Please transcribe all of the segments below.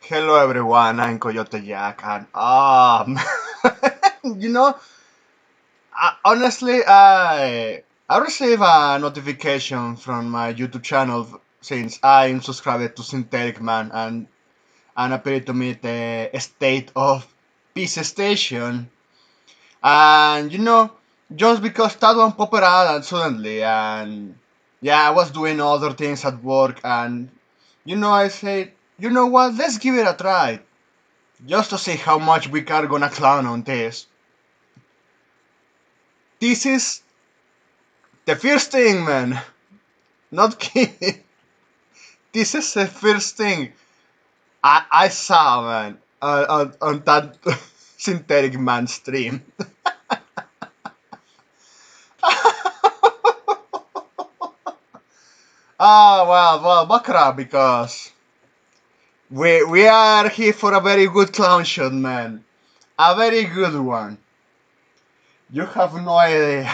Hello everyone, I'm Coyote Jack, and you know, honestly, I received a notification from my YouTube channel since I'm subscribed to Synthetic Man and appeared to me the state of Peace Station, and just because that one popped out and suddenly, and yeah, I was doing other things at work, and I said, you know what, let's give it a try. Just to see how much we are gonna clown on this. This is the first thing, man. Not kidding. This is the first thing I saw, man, on that synthetic man stream. Well, Bakra, because we are here for a very good clown shot, man. A very good one. You have no idea.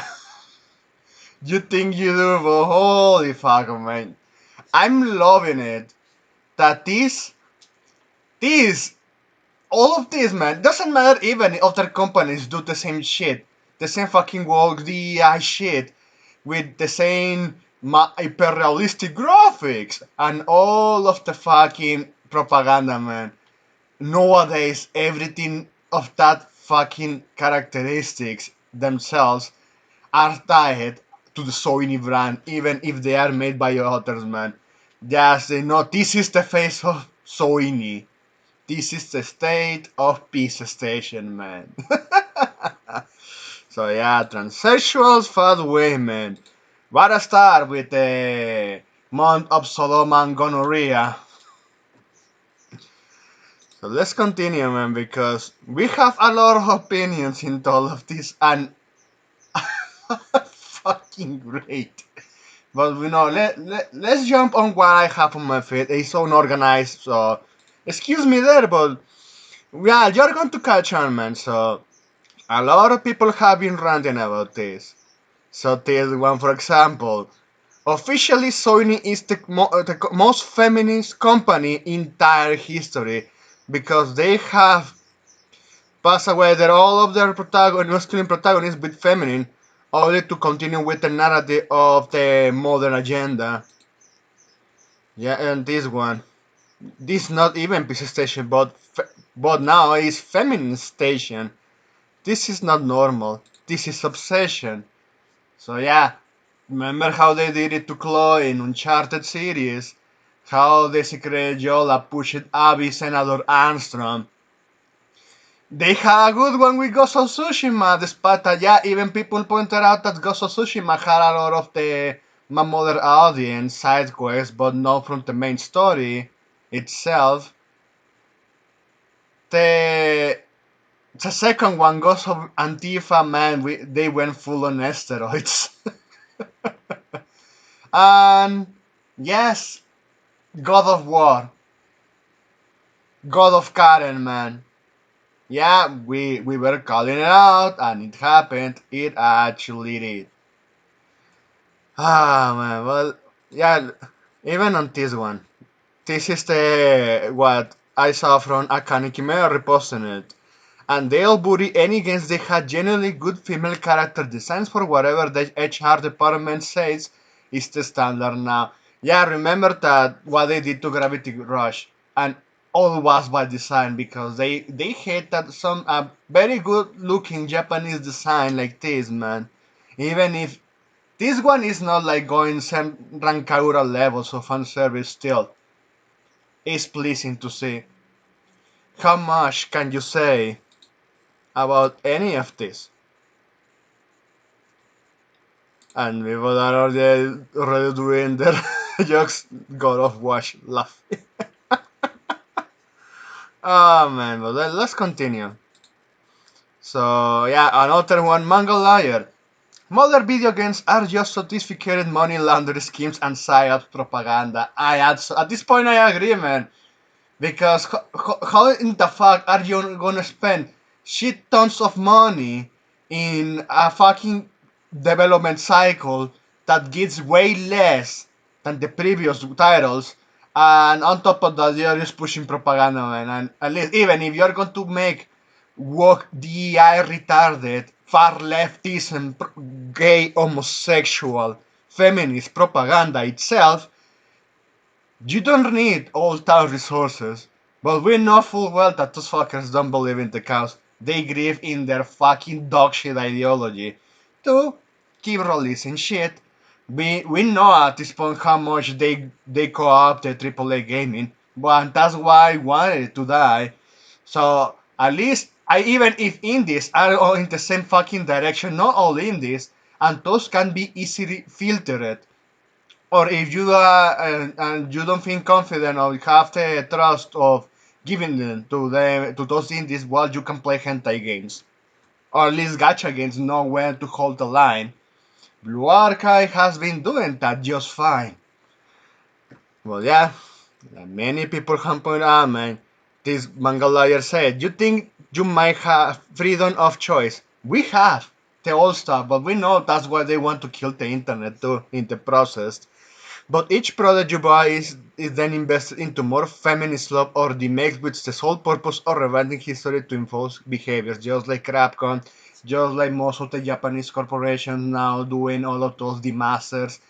You think you do, but holy fuck, man. I'm loving it. That this all of this, man, doesn't matter even if other companies do the same shit, the same fucking woke DEI shit, with the same hyper realistic graphics and all of the fucking propaganda, man. Nowadays, everything of that fucking characteristics themselves are tied to the soyny brand, even if they are made by others, man. Just they know this is the face of soyny. This is the state of peace station, man. So yeah, transsexuals, fat women. What a start with the Mount of Sodom and Gonorrhea. So let's continue, man, because we have a lot of opinions into all of this, and fucking great. But let's jump on what I have on my feed. It's unorganized, so excuse me there, but yeah, you're going to catch on, man. So a lot of people have been ranting about this. So this one, for example, officially Sony is the most feminist company in entire history because they have passed away that all of their masculine protagonists with feminine, only to continue with the narrative of the modern agenda. Yeah, and this one, this not even PC Station, but now is feminine station. This is not normal. This is obsession. So yeah, remember how they did it to Chloe in Uncharted series? How they secret Yola pushed Abby Senator Armstrong. They had a good one with Ghost of Tsushima, despite that, yeah, even people pointed out that Ghost of Tsushima had a lot of the my mother audience side quests, but not from the main story itself. The the second one, Ghost of Antifa, man, they went full on steroids. And yes, God of War, God of Karen, man. Yeah, we were calling it out, and it happened. It actually did. Ah, man. Well, yeah. Even on this one, this is the what I saw from Akane Kimura reposting it, and they'll booty any games they had genuinely good female character designs for whatever the HR department says is the standard now. Yeah, remember that what they did to Gravity Rush, and all was by design because they hate that some very good looking Japanese design like this, man. Even if this one is not like going some Rankaura levels of fan service still, it's pleasing to see. How much can you say about any of this? And people are already doing their jokes, God of Wash laugh. Oh man, but let's continue. So yeah, another one, Mango Liar. Modern video games are just sophisticated money laundering schemes and psyops propaganda. At this point I agree, man. Because how in the fuck are you gonna spend shit tons of money in a fucking development cycle that gets way less than the previous titles, And on top of that, you're just pushing propaganda, man. And at least, even if you're going to make woke, DEI retarded, far leftism, gay, homosexual, feminist propaganda itself, you don't need all town resources. But we know full well that those fuckers don't believe in the cows. They grieve in their fucking dogshit ideology to keep releasing shit. We know at this point how much they co-opt the AAA gaming, but that's why I wanted it to die. So at least even if indies are all in the same fucking direction, not all indies, and those can be easily filtered. Or if you are and you don't feel confident or have the trust of giving them to those indies, well, you can play hentai games or at least gacha games, know when to hold the line. Blue Archive has been doing that just fine. Well, yeah, many people have pointed out, man. This manga lawyer said, you think you might have freedom of choice. We have the old stuff, but we know that's why they want to kill the internet too in the process. But each product you buy is then invested into more feminist love or demakes with the sole purpose of reverting history to enforce behaviors, just like Capcom, just like most of the Japanese corporations now doing all of those demasters,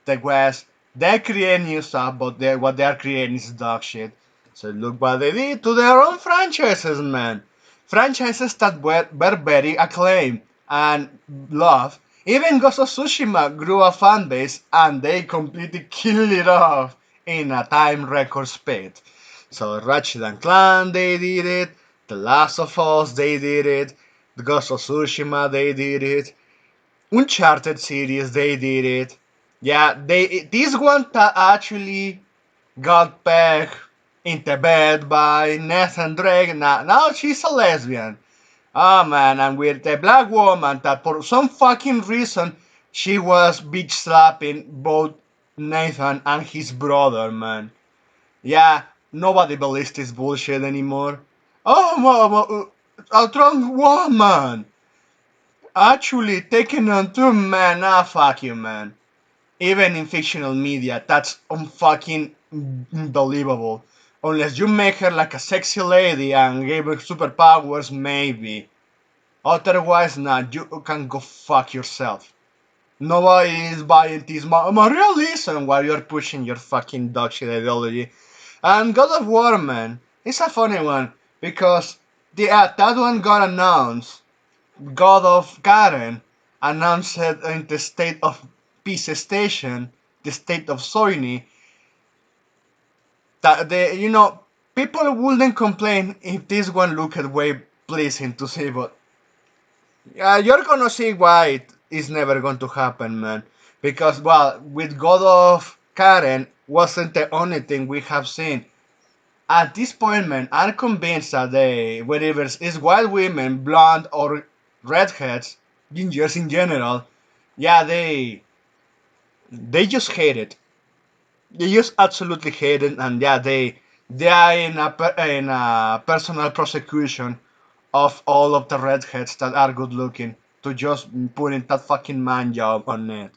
the West. They create new stuff, but what they are creating is dog shit. So look what they did to their own franchises, man. Franchises that were very acclaimed and loved. Even Ghost of Tsushima grew a fan base and they completely killed it off in a time record speed. So Ratchet and Clank, they did it. The Last of Us, they did it. The Ghost of Tsushima, they did it. Uncharted series, they did it. Yeah, they this one actually got back into bed by Nathan Drake. Now she's a lesbian. Oh man, and with the black woman that for some fucking reason she was bitch slapping both Nathan and his brother, man. Yeah, nobody believes this bullshit anymore. Oh, a drunk woman actually taking on two men. Ah, fuck you, man. Even in fictional media, that's unfucking unbelievable. Unless you make her like a sexy lady and give her superpowers, maybe. Otherwise, not. You can go fuck yourself. Nobody is buying this realism while you're pushing your fucking dog shit ideology. And God of War, man, it's a funny one because that one got announced. God of Karen announced it in the state of Peace Station, the state of soyny, that people wouldn't complain if this one looked way pleasing to see, but you're gonna see why it is never going to happen, man. Because, well, with God of Karen wasn't the only thing we have seen. At this point, man, I'm convinced that whether it's white women, blonde, or redheads, gingers in general, yeah, they just hate it. They just absolutely hate it, and yeah, they are in a personal prosecution of all of the redheads that are good looking to just putting that fucking man job on it.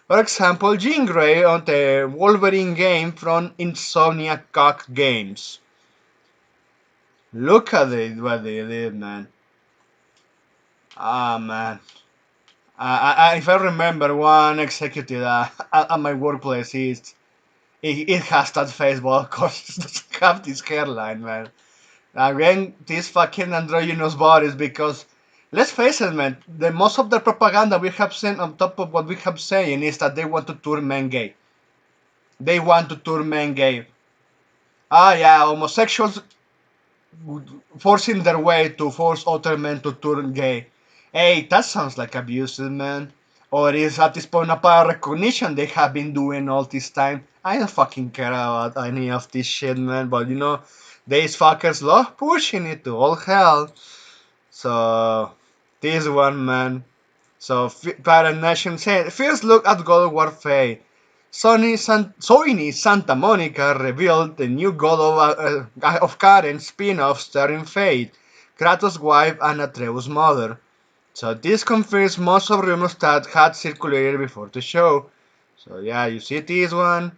For example, Jean Grey on the Wolverine game from Insomniac Cock Games. Look at it, what they did, man. Ah, man. If I remember one executive at my workplace, it has that face, but of course it doesn't have this hairline, man. Again, these fucking androgynous bodies, because let's face it, man, the most of the propaganda we have seen on top of what we have saying is that they want to turn men gay. They want to turn men gay. Ah, yeah, homosexuals forcing their way to force other men to turn gay. Hey, that sounds like abuse, man. Or is at this point upon recognition they have been doing all this time? I don't fucking care about any of this shit, man. But these fuckers love pushing it to all hell. So, this one, man. So, Parent Nation said, first look at God of War Faye. Soyny Santa Monica revealed the new God of Karen spin-off starring Faye, Kratos' wife and Atreus' mother. So this confirms most of rumors that had circulated before the show. So yeah, you see this one.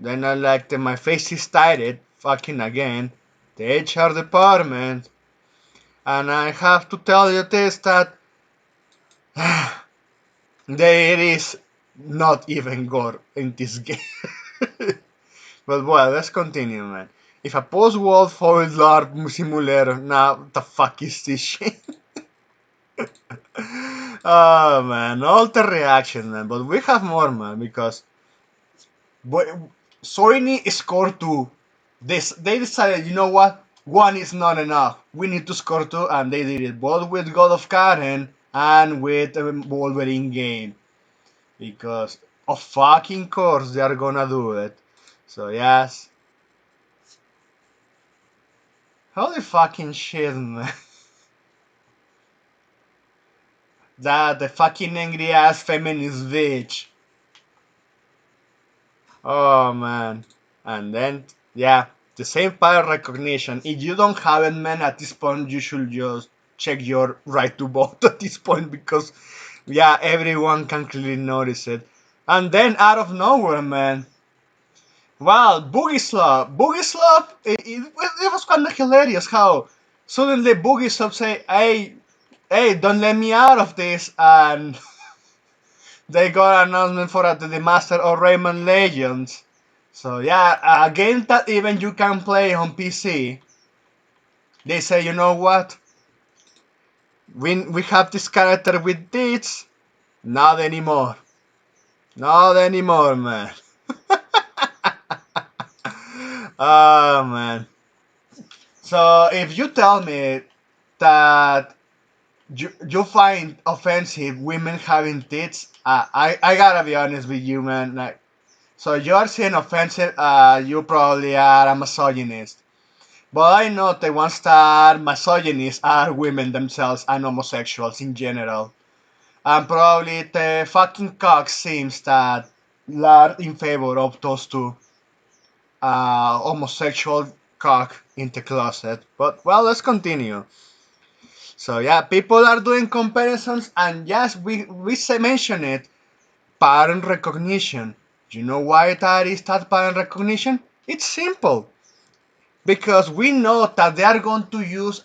Then I like that my face is tired, fucking again, the HR department. And I have to tell you this that there is not even gore in this game. But well, let's continue, man. If a post-war foiled LARP simulator, now what the fuck is this shit? Oh man, all the reaction, man. But we have more, man, because soyny scored two. They decided, you know what? One is not enough. We need to score two, and they did it both with God of Karen and with Wolverine game. Because of fucking course they are gonna do it. So yes. Holy fucking shit, man. That the fucking angry ass feminist bitch. Oh man. And then yeah, the same pattern recognition. If you don't have it, man, at this point you should just check your right to vote at this point because yeah, everyone can clearly notice it. And then out of nowhere, man. Wow, Boogie Slop, it was kind of hilarious how suddenly Boogie Slop say, hey, don't let me out of this, and they got an announcement for the Master of Rayman Legends. So yeah, a game that even you can play on PC. They say, you know what? We have this character with this. Not anymore. Not anymore, man. Oh man. So if you tell me that you find offensive women having tits, I gotta be honest with you, man. Like, so you're saying offensive, you probably are a misogynist. But I know the ones that are misogynists are women themselves and homosexuals in general. And probably the fucking cock seems that are in favor of those two homosexual cock in the closet. But well, let's continue. So yeah, people are doing comparisons, and yes, we say mention it. Pattern recognition. You know why that is that pattern recognition? It's simple because we know that they are going to use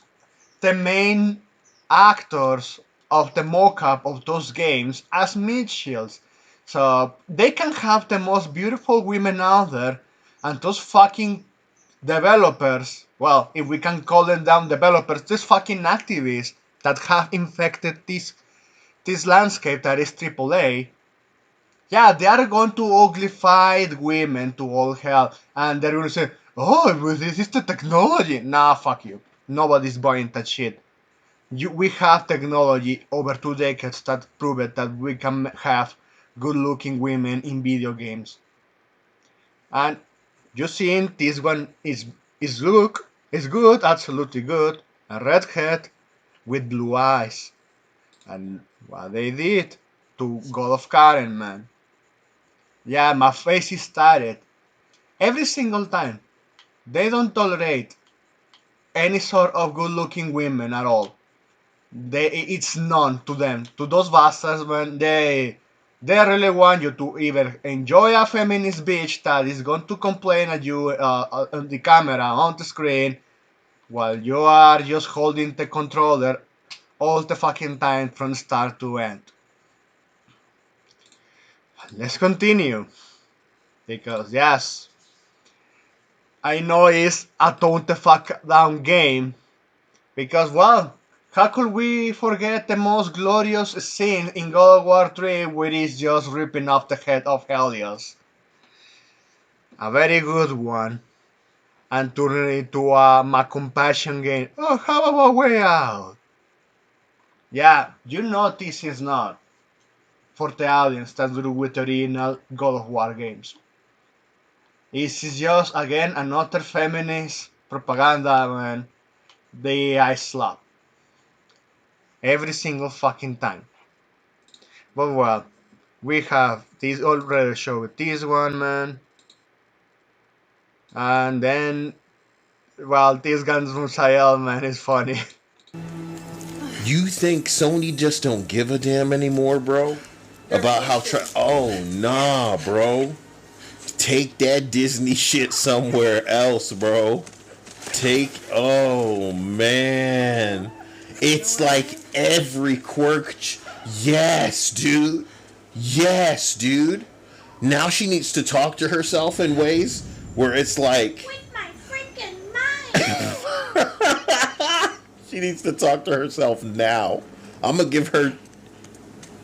the main actors of the mock-up of those games as meat shields. So they can have the most beautiful women out there, and those fucking developers, well, if we can call them down developers, these fucking activists that have infected this landscape that is AAA, yeah, they are going to uglify women to all hell, and they're going to say, "Oh, but this is the technology." Nah, fuck you. Nobody's buying that shit. We have technology over 2 decades that prove it that we can have good-looking women in video games. And you seen this one is good, absolutely good. A redhead with blue eyes. And what they did to God of Karen, man. Yeah, my face is tired. Every single time. They don't tolerate any sort of good looking women at all. It's none to them. To those bastards, man, they really want you to either enjoy a feminist bitch that is going to complain at you on the camera, on the screen, while you are just holding the controller all the fucking time from start to end. Let's continue. Because, yes, I know it's a tone the fuck down game. Because, well, how could we forget the most glorious scene in God of War 3 where he's just ripping off the head of Helios? A very good one. And turning it into a my compassion game. Oh, how about Way Out? Yeah, you know this is not for the audience that grew with the original God of War games. This is just, again, another feminist propaganda, man. The I slap. Every single fucking time. But well, we have this already showed this one, man. And then, well, this Guns from Sayel, man, is funny. You think Sony just don't give a damn anymore, bro? About how oh nah, bro. Take that Disney shit somewhere else, bro. Oh man. It's like every quirk. Yes, dude. Yes, dude. Now she needs to talk to herself in ways where it's like. With my freaking mind! She needs to talk to herself now. I'm gonna give her.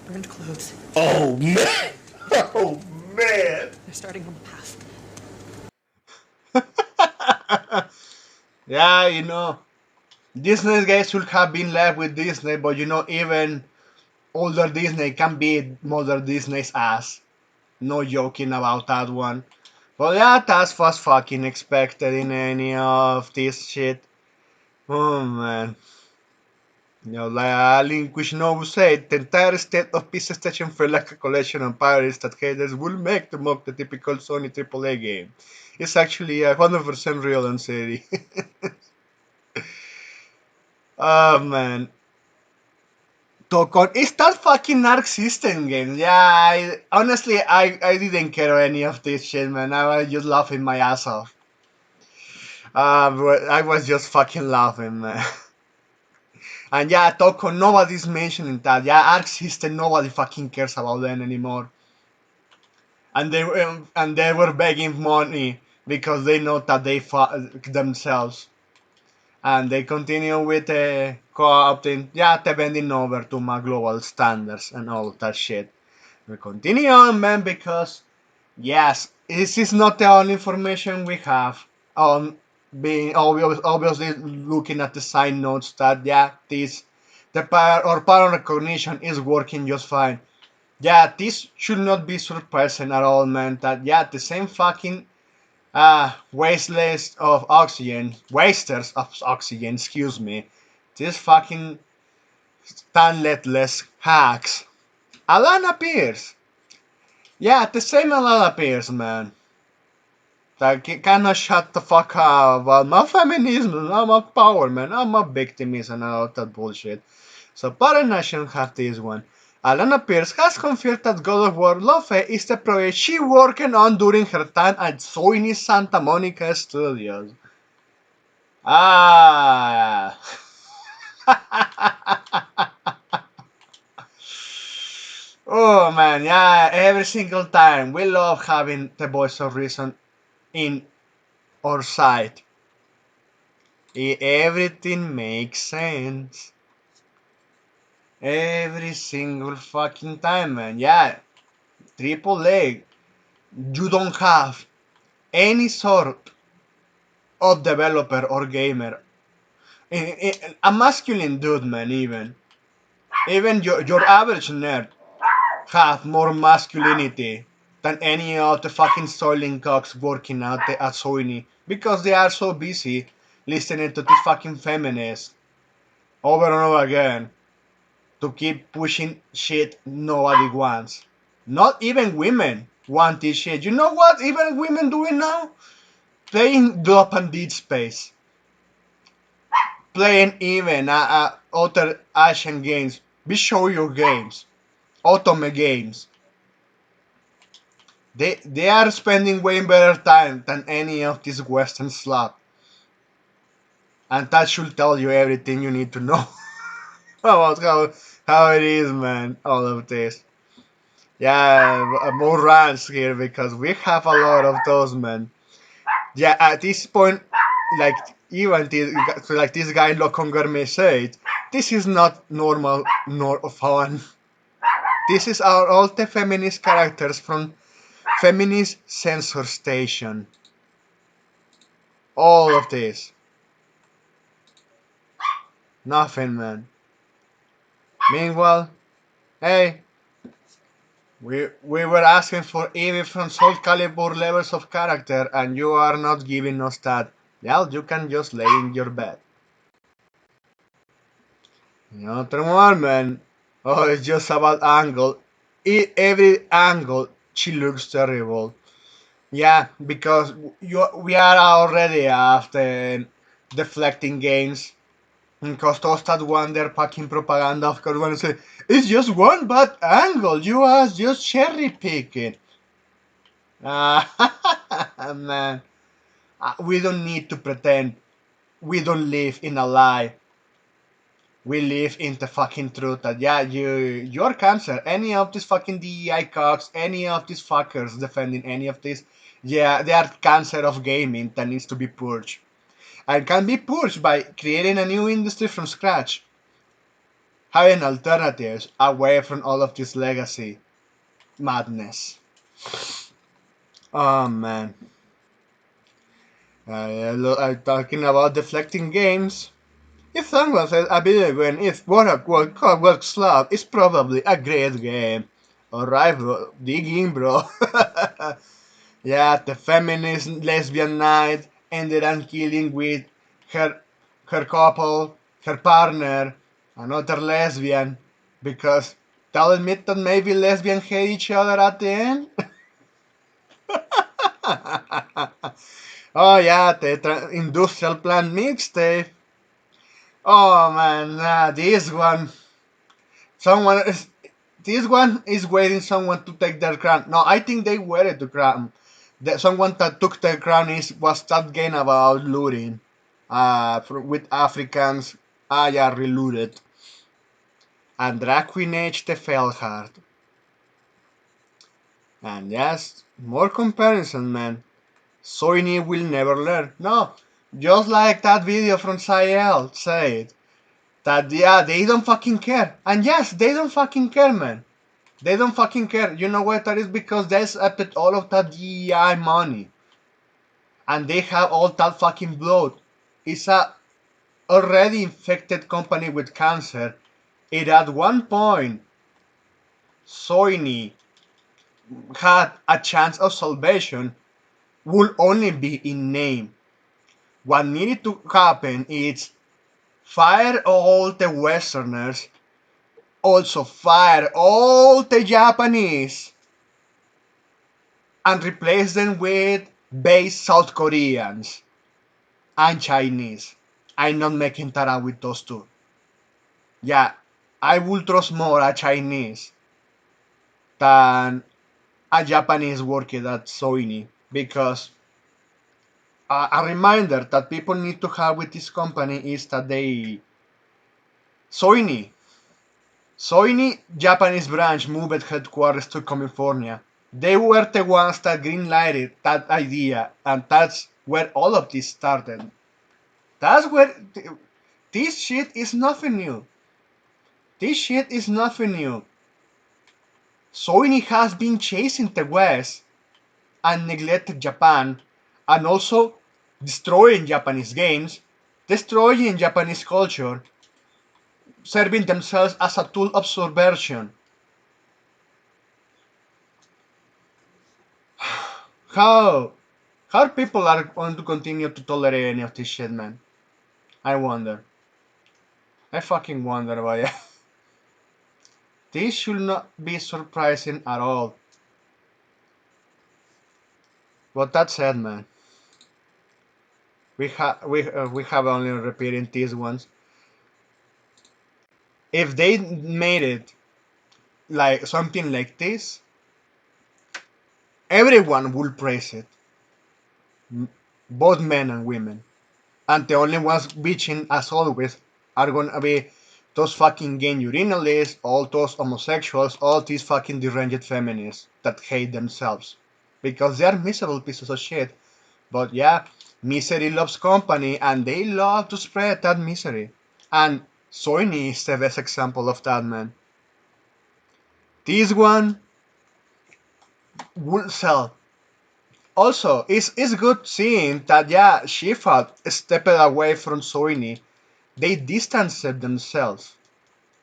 Burned clothes. Oh man! Oh man! They're starting on the path. Yeah, Disney guys should have been left with Disney, but even older Disney can beat modern Disney's ass. No joking about that one. But yeah, that was fucking expected in any of this shit. Oh man. Like Link Nobu said, the entire state of Pieces Station felt like a collection of pirates that haters will make to mock the typical Sony AAA game. It's actually 100% real and silly. Oh man. Tokon, it's that fucking Arc System game. Yeah, I didn't care any of this shit, man. I was just laughing my ass off. I was just fucking laughing, man. And yeah, Tokon, nobody's mentioning that. Yeah, Arc System, nobody fucking cares about them anymore. And they were begging money because they know that they fuck themselves. And they continue with co-opting, yeah, the bending over to my global standards and all that shit. We continue on, man, because yes, this is not the only information we have on being obviously looking at the side notes that yeah, the pattern recognition is working just fine. Yeah, this should not be surprising at all, man. That yeah, the same fucking wasters of oxygen, excuse me. These fucking talentless hacks. Alana Pierce. Yeah, the same Alana Pierce, man. That cannot shut the fuck up about my feminism, I'm a power, man. I'm a victimism and all that bullshit. So, but I shouldn't have this one. Alana Pierce has confirmed that God of War Love is the project she working on during her time at Soyny Santa Monica Studios. Ah. Oh man, yeah, every single time. We love having the voice of reason in our side. Everything makes sense. Every single fucking time, man. Yeah, triple A. You don't have any sort of developer or gamer. A masculine dude, man, even your average nerd have more masculinity than any of the fucking soiling cocks working out at Sony because they are so busy listening to these fucking feminists over and over again to keep pushing shit nobody wants. Not even women want this shit. You know what even women doing now? Playing Drop and Dead Space. Playing even other Asian games. Be show your games. Otome games. They are spending way better time than any of this Western slop. And that should tell you everything you need to know about how it is, man. All of this. Yeah, more rants here because we have a lot of those, man. Yeah, at this point, like even like this guy Lokonger may say it, this is not normal nor fun. This is our all the feminist characters from Feminist Censor Station. All of this. Nothing, man. Meanwhile, hey, we were asking for even from Soul Calibur levels of character, and you are not giving us that. Yeah, you can just lay in your bed. Another one, man. Oh, it's just about angle. Every angle, she looks terrible. Yeah, because we are already after deflecting games. Because those that one they're fucking propaganda, of course, when say it's just one bad angle, you are just cherry picking. Man, we don't need to pretend we don't live in a lie. We live in the fucking truth that yeah, you're cancer. Any of these fucking DEI cocks, any of these fuckers defending any of this, yeah, they are cancer of gaming that needs to be purged. And can be purged by creating a new industry from scratch. Having alternatives away from all of this legacy madness. Oh man. I'm talking about deflecting games. If someone says a video game is what a quote slap, it's probably a great game. Alright, bro. Dig in, bro. Yeah, the feminist lesbian knight ended up killing with her her couple, her partner, another lesbian, because they'll admit that maybe lesbians hate each other at the end. Oh yeah, the industrial plant mixtape. Oh man, this one. Someone is. This one is waiting someone to take their crown. No, I think they waited the crown. Someone that took their crown was that game about looting. With Africans. Ah, yeah, relooted. And drag queen age the fell hard. And yes, more comparison, man. Soyny will never learn. No, just like that video from Sayel said. That, yeah, they don't fucking care. And yes, they don't fucking care, man. They don't fucking care. You know what that is? Because they accepted all of that DEI money. And they have all that fucking blood. It's a already infected company with cancer. It at one point, Soyny had a chance of salvation, would only be in name. What needed to happen is fire all the Westerners, also fire all the Japanese, and replace them with base South Koreans and Chinese. I'm not making that up with those two. Yeah, I will trust more a Chinese than a Japanese working at Soyny because a reminder that people need to have with this company is that Soyny Soyny Japanese branch moved headquarters to California. They were the ones that greenlighted that idea, and that's where all of this started. That's where this shit is nothing new. This shit is nothing new. Soyny has been chasing the West and neglected Japan, and also destroying Japanese games, destroying Japanese culture, serving themselves as a tool of subversion. How? How people are going to continue to tolerate any of this shit, man? I wonder. I fucking wonder why. This should not be surprising at all. But that said, man, we have only repeating these ones. If they made it like something like this, everyone will praise it, both men and women. And the only ones bitching, as always, are gonna be those fucking gay urinalists, all those homosexuals, all these fucking deranged feminists that hate themselves. Because they are miserable pieces of shit. But yeah, misery loves company, and they love to spread that misery. And Soyny is the best example of that, man. This one will sell. Also, it's good seeing that, yeah, she felt stepped away from Soyny. They distanced themselves.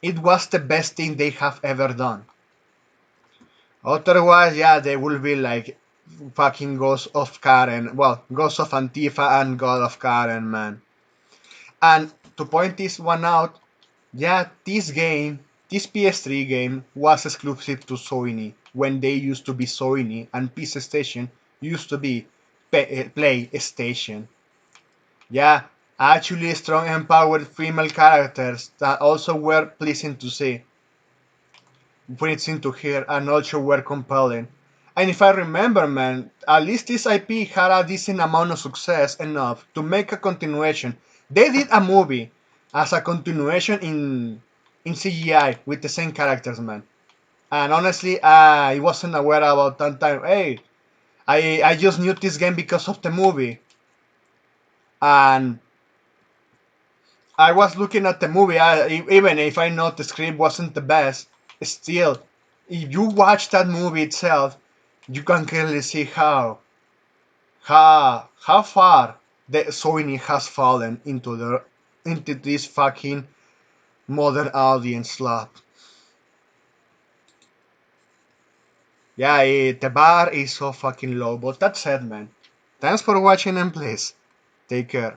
It was the best thing they have ever done. Otherwise, yeah, they will be like fucking Ghost of Karen. Well, Ghost of Antifa and God of Karen, man. And to point this one out, yeah, this PS3 game was exclusive to Soyny when they used to be Soyny and PC Station used to be PlayStation. Yeah, actually strong empowered female characters that also were pleasing to see, pleasing to hear, and also were compelling. And if I remember, man, at least this IP had a decent amount of success enough to make a continuation. They did a movie as a continuation in CGI with the same characters, man. And honestly, I wasn't aware about that time. Hey, I just knew this game because of the movie, and I was looking at the movie. Even if I know the script wasn't the best, still, if you watch that movie itself, you can clearly see how far the soyny has fallen into this fucking modern audience slot. Yeah, the bar is so fucking low. But that said, man, thanks for watching and please take care.